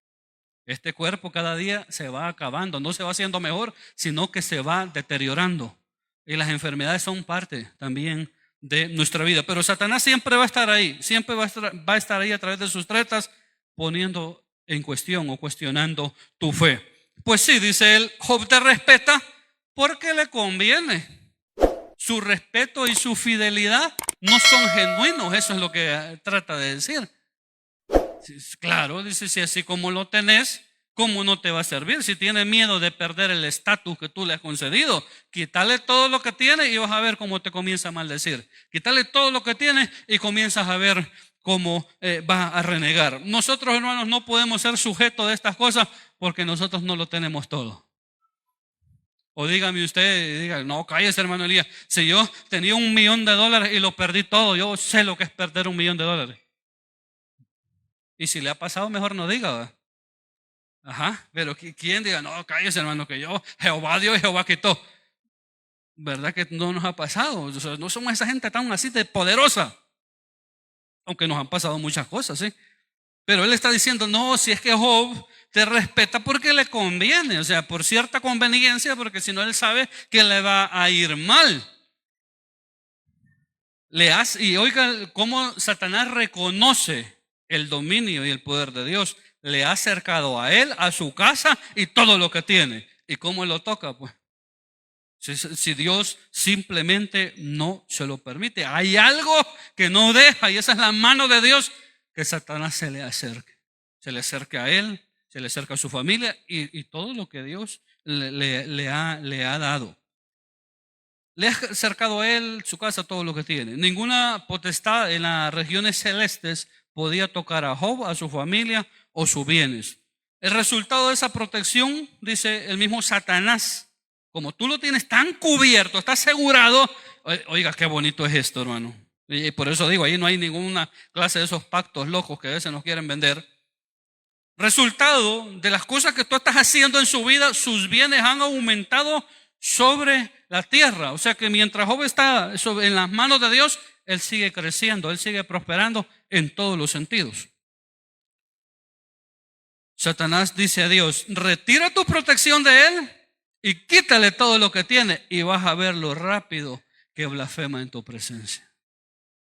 Este cuerpo cada día se va acabando, no se va haciendo mejor, sino que se va deteriorando. Y las enfermedades son parte también de nuestra vida. Pero Satanás siempre va a estar ahí, siempre va a estar ahí a través de sus tretas, poniendo en cuestión o cuestionando tu fe. Pues sí, dice él, Job te respeta porque le conviene. Su respeto y su fidelidad no son genuinos, eso es lo que trata de decir. Claro, dice, si así como lo tenés, ¿Cómo no te va a servir? Si tiene miedo de perder el estatus que tú le has concedido, quítale todo lo que tiene y vas a ver cómo te comienza a maldecir. Quítale todo lo que tiene y comienzas a ver cómo va a renegar. Nosotros, hermanos, no podemos ser sujetos de estas cosas porque nosotros no lo tenemos todo. O dígame usted, diga, no, cállese, hermano Elías. Si yo tenía $1.000.000 y lo perdí todo, yo sé lo que es perder $1.000.000. Y si le ha pasado, mejor no diga, ¿verdad? Ajá, pero ¿quién diga, no, cállese, hermano, que yo, Jehová dio y Jehová quitó? ¿Verdad que no nos ha pasado? O sea, no somos esa gente tan así de poderosa. Aunque nos han pasado muchas cosas, ¿sí? Pero él está diciendo, no, si es que Job te respeta porque le conviene, o sea, por cierta conveniencia, porque si no él sabe que le va a ir mal. Y oiga cómo Satanás reconoce el dominio y el poder de Dios. Le ha acercado a él, a su casa y todo lo que tiene. ¿Y cómo lo toca? Pues si Dios simplemente no se lo permite. Hay algo que no deja y esa es la mano de Dios, que Satanás se le acerque. Se le acerque a él, se le acerca a su familia y todo lo que Dios le ha dado. Le ha acercado a él, su casa, todo lo que tiene. Ninguna potestad en las regiones celestes podía tocar a Job, a su familia o sus bienes. El resultado de esa protección, dice el mismo Satanás, como tú lo tienes tan cubierto, está asegurado. Oiga, qué bonito es esto, hermano. Y por eso digo, ahí no hay ninguna clase de esos pactos locos que a veces nos quieren vender. Resultado de las cosas que tú estás haciendo en su vida, sus bienes han aumentado sobre la tierra. O sea que mientras Job está en las manos de Dios, él sigue creciendo, él sigue prosperando en todos los sentidos. Satanás dice a Dios, retira tu protección de él y quítale todo lo que tiene y vas a ver lo rápido que blasfema en tu presencia.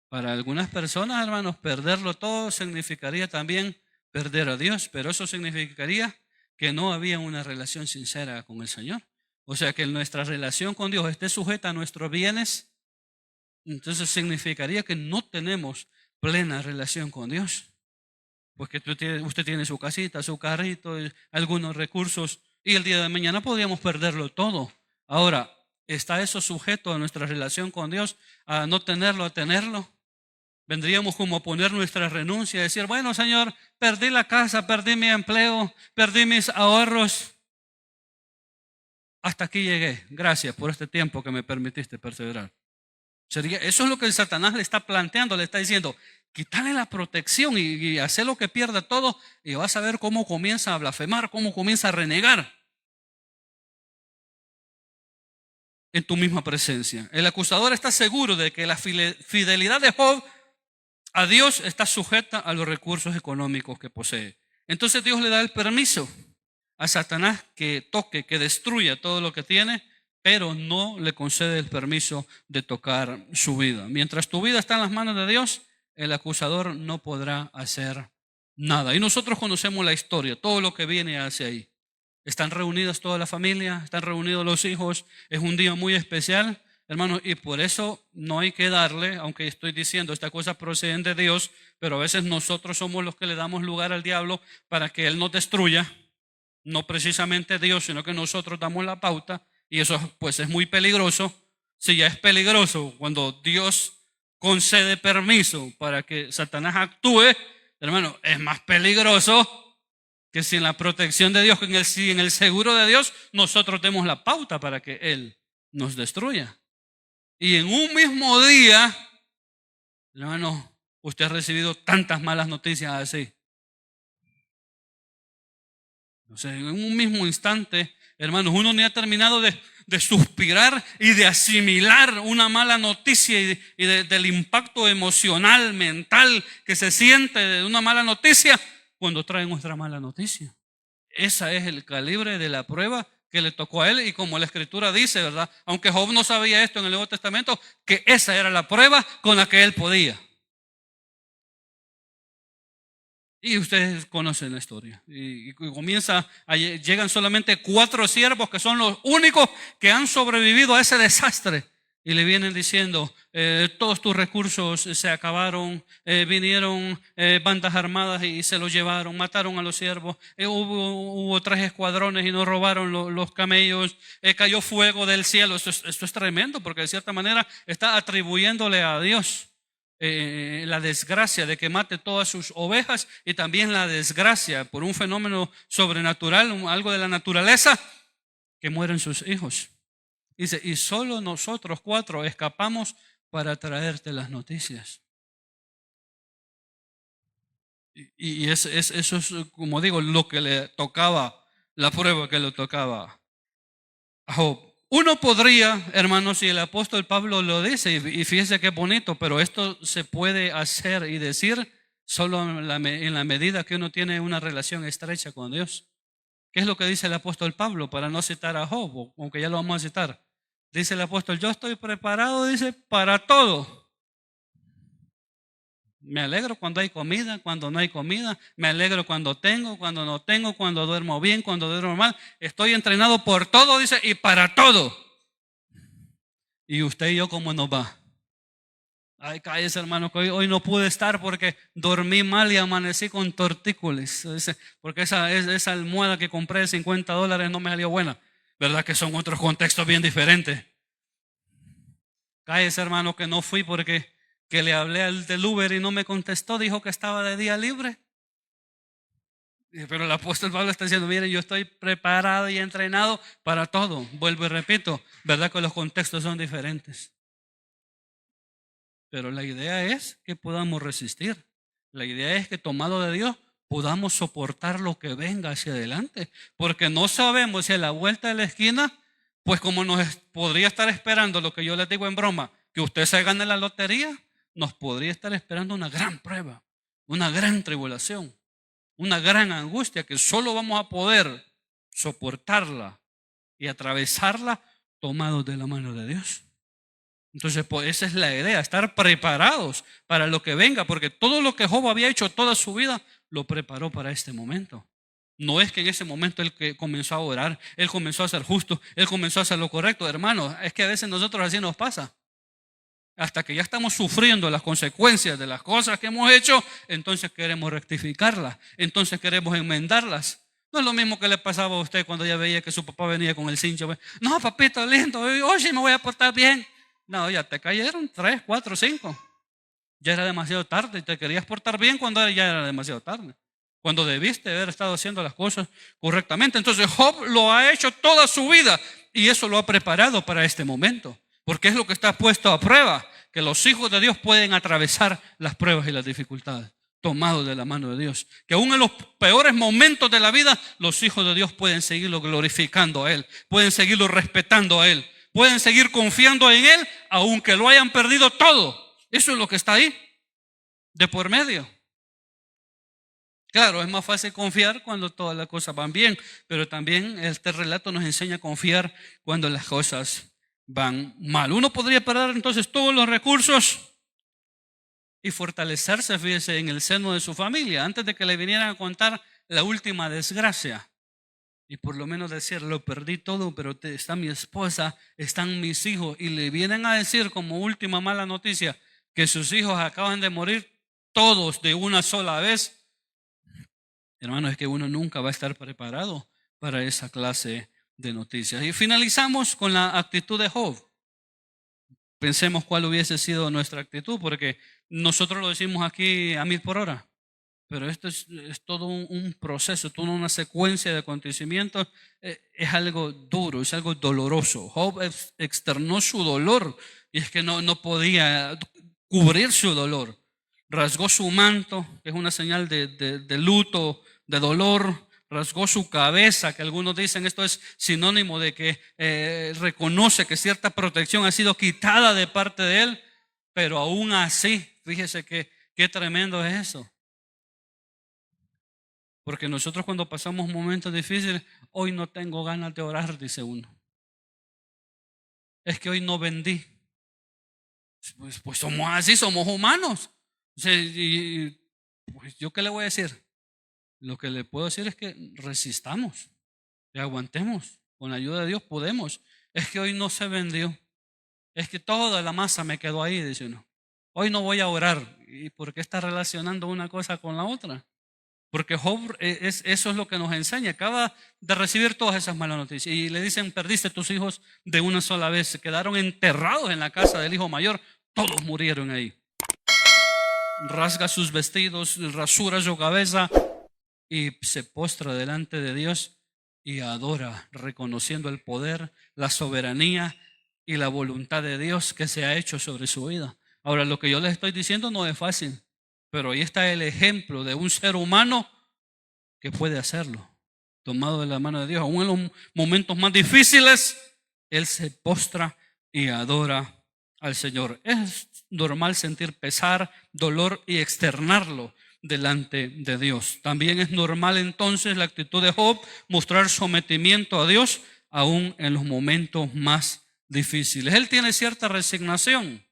Para algunas personas, hermanos, perderlo todo significaría también perder a Dios, pero eso significaría que no había una relación sincera con el Señor. O sea, que nuestra relación con Dios esté sujeta a nuestros bienes, entonces significaría que no tenemos plena relación con Dios. Porque usted tiene su casita, su carrito, algunos recursos, y el día de mañana podríamos perderlo todo. Ahora, ¿está eso sujeto a nuestra relación con Dios, a no tenerlo, a tenerlo? Vendríamos como a poner nuestra renuncia, a decir, bueno, Señor, perdí la casa, perdí mi empleo, perdí mis ahorros. Hasta aquí llegué. Gracias por este tiempo que me permitiste perseverar. Eso es lo que el Satanás le está planteando, le está diciendo, quítale la protección y hacer lo que pierda todo y vas a ver cómo comienza a blasfemar, cómo comienza a renegar en tu misma presencia. El acusador está seguro de que la fidelidad de Job a Dios está sujeta a los recursos económicos que posee. Entonces Dios le da el permiso a Satanás que toque, que destruya todo lo que tiene, pero no le concede el permiso de tocar su vida. Mientras tu vida está en las manos de Dios, el acusador no podrá hacer nada. Y nosotros conocemos la historia, todo lo que viene hacia ahí. Están reunidas toda la familia, están reunidos los hijos, es un día muy especial, hermanos, y por eso no hay que darle, aunque estoy diciendo esta cosa proceden de Dios, pero a veces nosotros somos los que le damos lugar al diablo para que él nos destruya, no precisamente Dios, sino que nosotros damos la pauta, y eso pues es muy peligroso. Si ya es peligroso cuando Dios concede permiso para que Satanás actúe, hermano, es más peligroso que si en la protección de Dios, si en el seguro de Dios, nosotros demos la pauta para que Él nos destruya. Y en un mismo día, hermano, usted ha recibido tantas malas noticias así. O sea, en un mismo instante, hermanos, uno ni ha terminado de suspirar y de asimilar una mala noticia y del impacto emocional, mental que se siente de una mala noticia cuando traen otra mala noticia. Ese es el calibre de la prueba que le tocó a él, y como la Escritura dice, ¿verdad? Aunque Job no sabía esto en el Nuevo Testamento, que esa era la prueba con la que él podía. Y ustedes conocen la historia. Y llegan solamente 4 siervos que son los únicos que han sobrevivido a ese desastre. y le vienen diciendo, todos tus recursos se acabaron, vinieron bandas armadas y se los llevaron, mataron a los siervos, hubo 3 escuadrones y nos robaron los camellos, cayó fuego del cielo. Esto es tremendo, porque de cierta manera está atribuyéndole a Dios la desgracia de que mate todas sus ovejas, y también la desgracia por un fenómeno sobrenatural, algo de la naturaleza, que mueren sus hijos. Dice, y solo nosotros 4 escapamos para traerte las noticias. Y eso es, como digo, lo que le tocaba, la prueba que le tocaba a Job. Uno podría, hermanos, y el apóstol Pablo lo dice, y fíjese qué bonito, pero esto se puede hacer y decir solo en la medida que uno tiene una relación estrecha con Dios. ¿Qué es lo que dice el apóstol Pablo? Para no citar a Job, aunque ya lo vamos a citar. Dice el apóstol, yo estoy preparado, dice, para todo. Me alegro cuando hay comida, cuando no hay comida. Me alegro cuando tengo, cuando no tengo, cuando duermo bien, cuando duermo mal. Estoy entrenado por todo, dice, y para todo. ¿Y usted y yo cómo nos va? Ay, cállese, hermano, que hoy no pude estar porque dormí mal y amanecí con tortícolis. Porque esa almohada que compré de $50 no me salió buena. ¿Verdad que son otros contextos bien diferentes? Cállese, hermano, que no fui porque que le hablé al del Uber y no me contestó, dijo que estaba de día libre. Pero el apóstol Pablo está diciendo, miren, yo estoy preparado y entrenado para todo. Vuelvo y repito, ¿verdad que los contextos son diferentes? Pero la idea es que podamos resistir. La idea es que, tomado de Dios, podamos soportar lo que venga hacia adelante. Porque no sabemos si a la vuelta de la esquina, pues como nos podría estar esperando lo que yo les digo en broma, que usted se gane la lotería, nos podría estar esperando una gran prueba, una gran tribulación, una gran angustia que solo vamos a poder soportarla y atravesarla tomados de la mano de Dios. Entonces, pues esa es la idea, estar preparados para lo que venga, porque todo lo que Job había hecho toda su vida, lo preparó para este momento. No es que en ese momento él que comenzó a orar, él comenzó a ser justo, él comenzó a hacer lo correcto. Hermanos, es que a veces nosotros así nos pasa. Hasta que ya estamos sufriendo las consecuencias de las cosas que hemos hecho, entonces queremos rectificarlas, entonces queremos enmendarlas. No es lo mismo que le pasaba a usted cuando ya veía que su papá venía con el cincho. No, papito lindo, hoy sí me voy a portar bien. No, ya te cayeron 3, 4, 5. Ya era demasiado tarde y te querías portar bien cuando ya era demasiado tarde. Cuando debiste haber estado haciendo las cosas correctamente. Entonces Job lo ha hecho toda su vida y eso lo ha preparado para este momento. Porque es lo que está puesto a prueba, que los hijos de Dios pueden atravesar las pruebas y las dificultades, tomados de la mano de Dios. Que aún en los peores momentos de la vida, los hijos de Dios pueden seguirlo glorificando a Él, pueden seguirlo respetando a Él, pueden seguir confiando en Él, aunque lo hayan perdido todo. Eso es lo que está ahí, de por medio. Claro, es más fácil confiar cuando todas las cosas van bien, pero también este relato nos enseña a confiar cuando las cosas van mal. Uno podría perder entonces todos los recursos y fortalecerse, fíjese, en el seno de su familia, antes de que le vinieran a contar la última desgracia. Y por lo menos decir, lo perdí todo, pero está mi esposa, están mis hijos, y le vienen a decir como última mala noticia que sus hijos acaban de morir todos de una sola vez. Hermano, es que uno nunca va a estar preparado para esa clase de noticias. Y finalizamos con la actitud de Job. Pensemos cuál hubiese sido nuestra actitud, porque nosotros lo decimos aquí a 1000 por hora, pero esto es todo un proceso, toda una secuencia de acontecimientos. Es algo duro, es algo doloroso. Job externó su dolor y es que no podía cubrir su dolor. Rasgó su manto, que es una señal de luto, de dolor. Rasgó su cabeza, que algunos dicen esto es sinónimo de que reconoce que cierta protección ha sido quitada de parte de él, pero aún así, fíjese qué tremendo es eso. Porque nosotros cuando pasamos momentos difíciles, hoy no tengo ganas de orar, dice uno. Es que hoy no vendí. Pues somos así, somos humanos. O sea, pues yo qué le voy a decir. Lo que le puedo decir es que resistamos y aguantemos. Con la ayuda de Dios podemos. Es que hoy no se vendió. Es que toda la masa me quedó ahí, dice uno. Hoy no voy a orar. ¿Y por qué está relacionando una cosa con la otra? Porque Job, eso es lo que nos enseña. Acaba de recibir todas esas malas noticias. Y le dicen, perdiste tus hijos de una sola vez. Se quedaron enterrados en la casa del hijo mayor. Todos murieron ahí. Rasga sus vestidos, rasura su cabeza y se postra delante de Dios y adora, reconociendo el poder, la soberanía y la voluntad de Dios que se ha hecho sobre su vida. Ahora, lo que yo les estoy diciendo no es fácil, pero ahí está el ejemplo de un ser humano que puede hacerlo, tomado de la mano de Dios. Aún en los momentos más difíciles, él se postra y adora al Señor. Es normal sentir pesar, dolor y externarlo delante de Dios. También es normal entonces la actitud de Job, mostrar sometimiento a Dios aún en los momentos más difíciles. Él tiene cierta resignación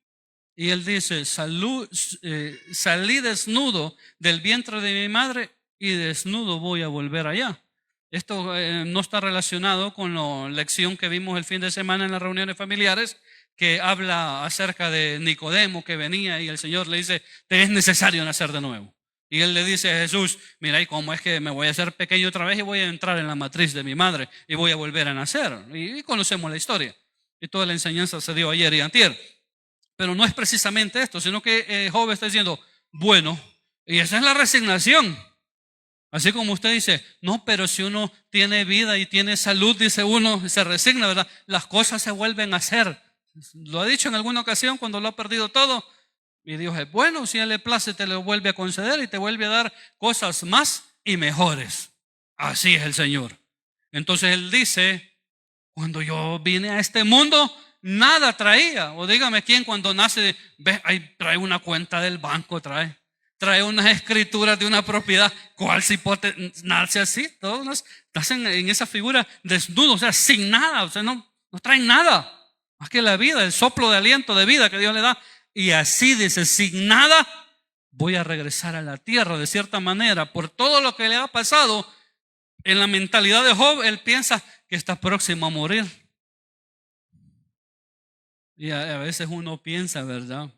y él dice, salí desnudo del vientre de mi madre y desnudo voy a volver allá. Esto no está relacionado con la lección que vimos el fin de semana en las reuniones familiares, que habla acerca de Nicodemo que venía y el Señor le dice, te es necesario nacer de nuevo. Y él le dice a Jesús, mira, ¿y cómo es que me voy a hacer pequeño otra vez y voy a entrar en la matriz de mi madre y voy a volver a nacer? Y conocemos la historia. Y toda la enseñanza se dio ayer y antier. Pero no es precisamente esto, sino que Job está diciendo, bueno, y esa es la resignación. Así como usted dice, no, pero si uno tiene vida y tiene salud, dice uno, se resigna, ¿verdad? Las cosas se vuelven a hacer. Lo ha dicho en alguna ocasión cuando lo ha perdido todo. Y Dios es bueno, si a Él le place te lo vuelve a conceder y te vuelve a dar cosas más y mejores. Así es el Señor. Entonces Él dice, cuando yo vine a este mundo, nada traía. O dígame quién cuando nace, ve, ahí trae una cuenta del banco, trae unas escrituras de una propiedad. ¿Cuál cipote nace así? Todos nacen en esa figura desnudos, o sea, sin nada, o sea, no traen nada. Más que la vida, el soplo de aliento de vida que Dios le da. Y así dice, sin nada voy a regresar a la tierra. De cierta manera, por todo lo que le ha pasado, en la mentalidad de Job, él piensa que está próximo a morir. Y a veces uno piensa, ¿verdad?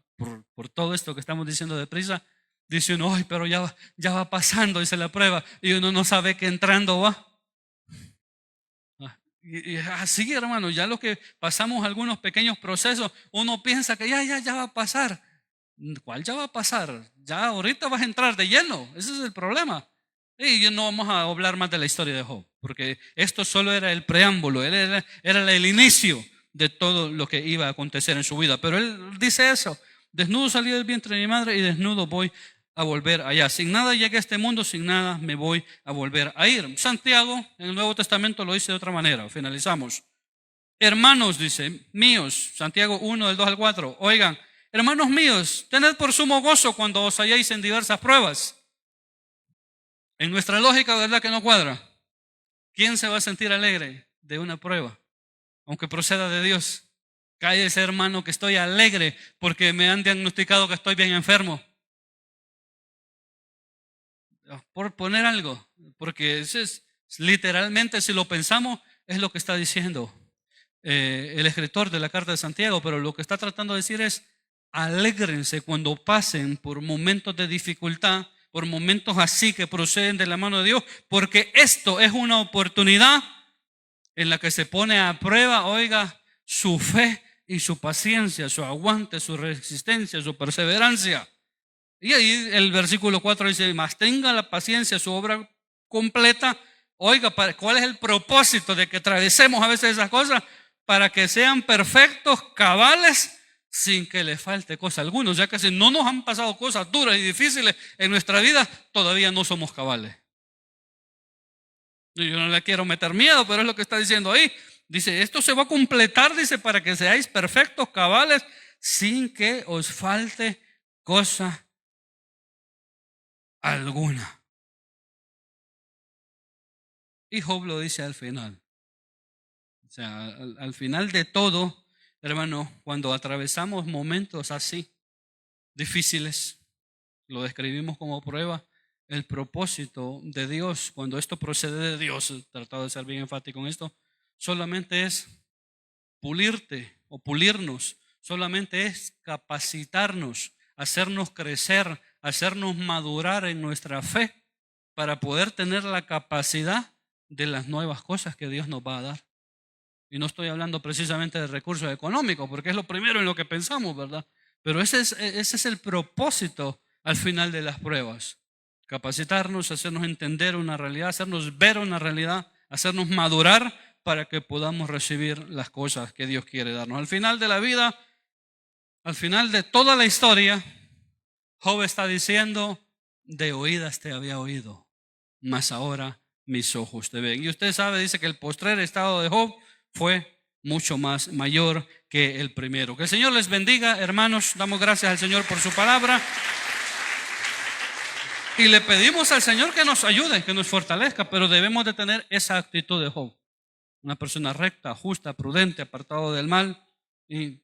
Por todo esto que estamos diciendo deprisa, dice uno, ay, pero ya va pasando, dice la prueba, y uno no sabe que entrando va. Y así, hermano, ya lo que pasamos algunos pequeños procesos, uno piensa que ya va a pasar. ¿Cuál ya va a pasar? Ya ahorita vas a entrar de lleno. Ese es el problema. Y no vamos a hablar más de la historia de Job, porque esto solo era el preámbulo, era el inicio de todo lo que iba a acontecer en su vida. Pero él dice eso, desnudo salí del vientre de mi madre y desnudo voy a volver allá. Sin nada llegué a este mundo, sin nada me voy a volver a ir. Santiago en el Nuevo Testamento lo dice de otra manera. Finalizamos. Hermanos, dice, míos, Santiago 1, del 2 al 4. Oigan, hermanos míos, tened por sumo gozo cuando os halláis en diversas pruebas. En nuestra lógica, ¿verdad que no cuadra? ¿Quién se va a sentir alegre de una prueba? Aunque proceda de Dios. Cállese, hermano, que estoy alegre porque me han diagnosticado que estoy bien enfermo. Por poner algo, porque eso es literalmente, si lo pensamos, es lo que está diciendo el escritor de la carta de Santiago, pero lo que está tratando de decir es, alégrense cuando pasen por momentos de dificultad, por momentos así que proceden de la mano de Dios, porque esto es una oportunidad en la que se pone a prueba, oiga, su fe y su paciencia, su aguante, su resistencia, su perseverancia. Y ahí el versículo 4 dice, mas tenga la paciencia su obra completa. Oiga, ¿cuál es el propósito de que atravesemos a veces esas cosas? Para que sean perfectos, cabales, sin que les falte cosa alguna. Ya que si no nos han pasado cosas duras y difíciles en nuestra vida, todavía no somos cabales. Yo no le quiero meter miedo, pero es lo que está diciendo ahí. Dice, esto se va a completar, dice, para que seáis perfectos, cabales, sin que os falte cosa alguna. Y Job lo dice al final. O sea, al final de todo, hermano, cuando atravesamos momentos así difíciles, lo describimos como prueba, el propósito de Dios, cuando esto procede de Dios, he tratado de ser bien enfático en esto, solamente es pulirte o pulirnos solamente es capacitarnos, hacernos crecer, hacernos madurar en nuestra fe para poder tener la capacidad de las nuevas cosas que Dios nos va a dar. Y no estoy hablando precisamente de recursos económicos, porque es lo primero en lo que pensamos, ¿verdad? Pero ese es el propósito al final de las pruebas. Capacitarnos, hacernos entender una realidad, hacernos ver una realidad, hacernos madurar para que podamos recibir las cosas que Dios quiere darnos. Al final de la vida, al final de toda la historia, Job está diciendo: de oídas te había oído, mas ahora mis ojos te ven. Y usted sabe, dice que el postrer estado de Job fue mucho más mayor que el primero. Que el Señor les bendiga, hermanos. Damos gracias al Señor por su palabra. Y le pedimos al Señor que nos ayude, que nos fortalezca, pero debemos de tener esa actitud de Job. Una persona recta, justa, prudente, apartado del mal y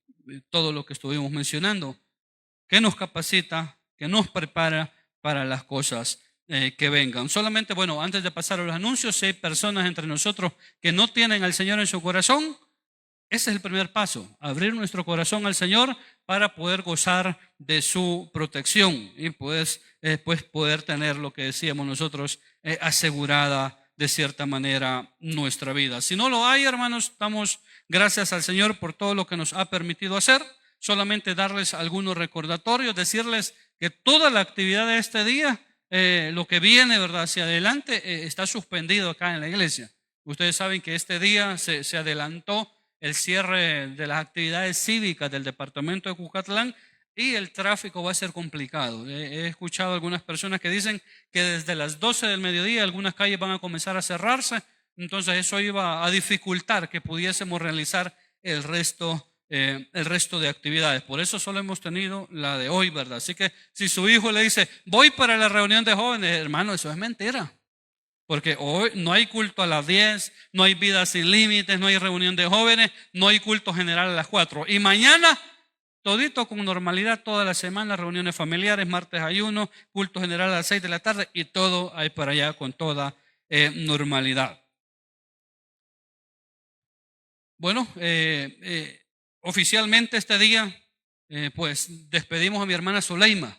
todo lo que estuvimos mencionando, que nos capacita, que nos prepara para las cosas que vengan. Solamente, bueno, antes de pasar a los anuncios, si hay personas entre nosotros que no tienen al Señor en su corazón, ese es el primer paso, abrir nuestro corazón al Señor para poder gozar de su protección y pues poder tener lo que decíamos nosotros, asegurada de cierta manera nuestra vida. Si no lo hay, hermanos, damos gracias al Señor por todo lo que nos ha permitido hacer. Solamente darles algunos recordatorios, decirles que toda la actividad de este día, lo que viene, ¿verdad?, hacia adelante, está suspendido acá en la iglesia. Ustedes saben que este día se adelantó el cierre de las actividades cívicas del departamento de Cucatlán y el tráfico va a ser complicado. He escuchado algunas personas que dicen que desde las 12 del mediodía algunas calles van a comenzar a cerrarse, entonces eso iba a dificultar que pudiésemos realizar el resto de actividades. Por eso solo hemos tenido la de hoy, ¿verdad? Así que si su hijo le dice: voy para la reunión de jóvenes, hermano, eso es mentira. Porque hoy no hay culto a las 10, no hay vida sin límites, no hay reunión de jóvenes, no hay culto general a las 4. Y mañana, todito con normalidad, toda la semana, reuniones familiares, martes ayuno, culto general a las 6 de la tarde y todo hay para allá con toda normalidad. Bueno, oficialmente este día, pues despedimos a mi hermana Zuleima.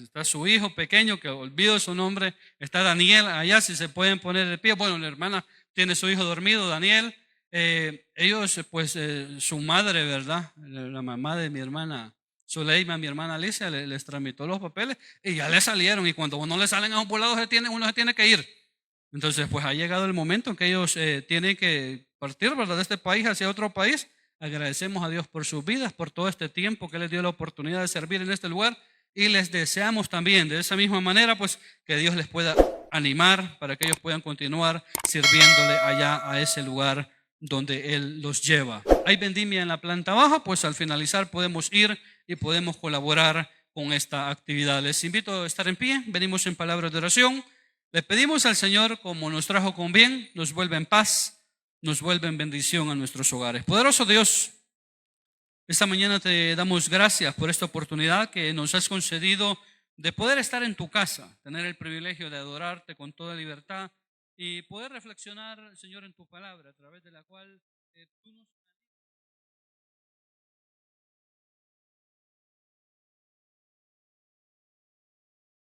Está su hijo pequeño, que olvido su nombre, está Daniel allá, si se pueden poner de pie. Bueno, la hermana tiene su hijo dormido, Daniel. Ellos, pues su madre, ¿verdad?, la mamá de mi hermana Zuleima, mi hermana Alicia, les tramitó los papeles y ya le salieron. Y cuando no le salen a un poblado, uno se tiene que ir. Entonces, pues ha llegado el momento en que ellos tienen que partir, ¿verdad?, de este país hacia otro país. Agradecemos a Dios por sus vidas, por todo este tiempo que les dio la oportunidad de servir en este lugar. Y les deseamos también de esa misma manera, pues, que Dios les pueda animar para que ellos puedan continuar sirviéndole allá a ese lugar donde Él los lleva. Hay vendimia en la planta baja, pues al finalizar podemos ir y podemos colaborar con esta actividad. Les invito a estar en pie, venimos en palabras de oración. Le pedimos al Señor, como nos trajo con bien, nos vuelve en paz, nos vuelve en bendición a nuestros hogares. Poderoso Dios, esta mañana te damos gracias por esta oportunidad que nos has concedido de poder estar en tu casa, tener el privilegio de adorarte con toda libertad y poder reflexionar, Señor, en tu palabra, a través de la cual tú nos